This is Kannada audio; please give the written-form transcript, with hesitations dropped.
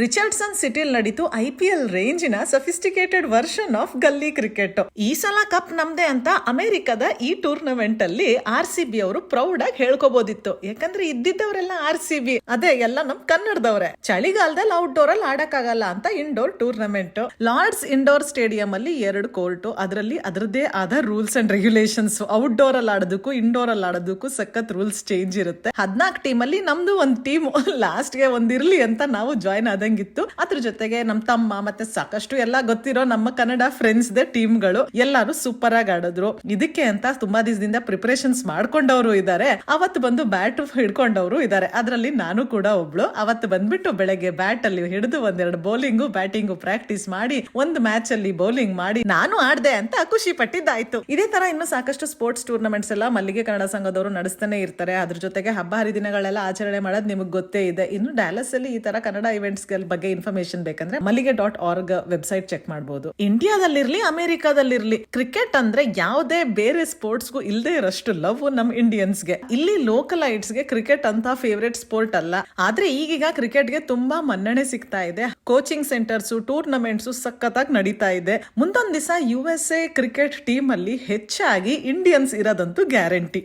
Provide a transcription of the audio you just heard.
ರಿಚರ್ಡ್ಸನ್ ಸಿಟಿಲ್ ನಡೀತು IPL ರೇಂಜಿನ ಸಫಿಸ್ಟಿಕೇಟೆಡ್ ವರ್ಷನ್ ಆಫ್ ಗಲ್ಲಿ ಕ್ರಿಕೆಟ್. ಈ ಸಲ ಕಪ್ ನಮ್ದೆ ಅಂತ ಅಮೆರಿಕದ ಈ ಟೂರ್ನಮೆಂಟ್ ಅಲ್ಲಿ RCB ಅವರು ಪ್ರೌಡ್ ಆಗಿ ಹೇಳ್ಕೋಬಹುದಿತ್ತು. ಯಾಕಂದ್ರೆ ಇದ್ದಿದ್ದವರೆಲ್ಲ RCB, ಅದೇ ಎಲ್ಲ ನಮ್ ಕನ್ನಡದವ್ರೆ. ಚಳಿಗಾಲದಲ್ಲಿ ಔಟ್ಡೋರ್ ಅಲ್ಲಿ ಆಡಕ್ಕಾಗಲ್ಲ ಅಂತ indoor tournament. Lords indoor stadium ಅಲ್ಲಿ 2 ಕೋರ್ಟ್, ಅದರಲ್ಲಿ ಅದರದೇ ಆದ ರೂಲ್ಸ್ ಅಂಡ್ ರೆಗ್ಯುಲೇಷನ್ಸ್. ಔಟ್ಡೋರ್ ಅಲ್ಲಿ ಆಡೋದಕ್ಕೂ ಇಂಡೋರ್ ಅಲ್ಲಿ ಆಡೋದಕ್ಕೂ ಸಖತ್ ರೂಲ್ಸ್ ಚೇಂಜ್ ಇರುತ್ತೆ. 14 ಟೀಮ್ ಅಲ್ಲಿ ನಮ್ದು ಒಂದು ಟೀಮ್ ಲಾಸ್ಟ್ ಗೆ ಒಂದಿರ್ಲಿ ಅಂತ ನಾವು ಜಾಯ್ನ್ ಆದಂಗಿತ್ತು. ಅದ್ರ ಜೊತೆಗೆ ನಮ್ ತಮ್ಮ ಮತ್ತೆ ಸಾಕಷ್ಟು ಎಲ್ಲ ಗೊತ್ತಿರೋ ನಮ್ಮ ಕನ್ನಡ ಫ್ರೆಂಡ್ಸ್ ಟೀಮ್ಗಳು ಎಲ್ಲಾರು ಸೂಪರ್ ಆಗಿ ಆಡಿದ್ರು. ಇದಕ್ಕೆ ಅಂತ ತುಂಬಾ ದಿವಸದಿಂದ ಪ್ರಿಪರೇಷನ್ಸ್ ಮಾಡ್ಕೊಂಡವರು ಇದ್ದಾರೆ, ಅವತ್ತು ಬಂದು ಬ್ಯಾಟ್ ಹಿಡ್ಕೊಂಡವರು ಇದ್ದಾರೆ. ಅದ್ರಲ್ಲಿ ನಾನು ಕೂಡ ಒಬ್ಳು. ಅವತ್ತು ಬಂದ್ಬಿಟ್ಟು ಬೆಳಗ್ಗೆ ಬ್ಯಾಟ್ ಅಲ್ಲಿ ಹಿಡಿದು ಒಂದೆರಡು ಬೌಲಿಂಗು ಬ್ಯಾಟಿಂಗು ಪ್ರಾಕ್ಟೀಸ್ ಮಾಡಿ ಒಂದು ಮ್ಯಾಚ್ ಅಲ್ಲಿ ಬೌಲಿಂಗ್ ಮಾಡಿ ನಾನು ಆಡ್ದೆ ಅಂತ ಖುಷಿ ಪಟ್ಟಿದ್ದಾಯ್ತು. ಇದೇ ತರ ಇನ್ನು ಸಾಕಷ್ಟು ಸ್ಪೋರ್ಟ್ಸ್ ಟೂರ್ನಮೆಂಟ್ಸ್ ಎಲ್ಲ ಮಲ್ಲಿಗೆ ಕನ್ನಡ ಸಂಘದವರು ನಡೆಸ್ತಾನೆ ಇರ್ತಾರೆ. ಅದ್ರ ಜೊತೆಗೆ ಹಬ್ಬ ಹರಿದಿನಗಳೆಲ್ಲ ಆಚರಣೆ ಮಾಡೋದು ನಿಮಗೆ ಗೊತ್ತೇ ಇದೆ. ಇನ್ನು ಡ್ಯಾಲಸ್ ಅಲ್ಲಿ ಈ ತರ ಕನ್ನಡ ಇವೆಂಟ್ಸ್ ಬಗ್ಗೆ ಇನ್ಫಾರ್ಮೇಶನ್ ಬೇಕಂದ್ರೆ ಮಲ್ಲಿಗೆ.org ವೆಬ್ಸೈಟ್ ಚೆಕ್ ಮಾಡಬಹುದು. ಇಂಡಿಯಾದಲ್ಲಿರ್ಲಿ ಅಮೆರಿಕಾದಲ್ಲಿರ್ಲಿ ಕ್ರಿಕೆಟ್ ಅಂದ್ರೆ ಯಾವುದೇ ಬೇರೆ ಸ್ಪೋರ್ಟ್ಸ್ಗೂ ಇಲ್ಲದೆ ಇರೋಷ್ಟು ಲವ್ ನಮ್ ಇಂಡಿಯನ್ಸ್ಗೆ. ಇಲ್ಲಿ ಲೋಕಲೈಟ್ಸ್ಗೆ ಕ್ರಿಕೆಟ್ ಅಂತ ಫೇವರೇಟ್ ಸ್ಪೋರ್ಟ್ ಅಲ್ಲ. ಆದ್ರೆ ಈಗೀಗ ಕ್ರಿಕೆಟ್ಗೆ ತುಂಬಾ ಮನ್ನಣೆ ಸಿಗ್ತಾ ಇದೆ. ಕೋಚಿಂಗ್ ಸೆಂಟರ್ಸ್, ಟೂರ್ನಮೆಂಟ್ಸ್ ಸಖತ್ತಾಗಿ ನಡೀತಾ ಇದೆ. ಮುಂದೊಂದ್ ದಿವಸ USA ಕ್ರಿಕೆಟ್ ಟೀಮ್ ಅಲ್ಲಿ ಹೆಚ್ಚಾಗಿ ಇಂಡಿಯನ್ಸ್ ಇರೋದಂತೂ ಗ್ಯಾರಂಟಿ.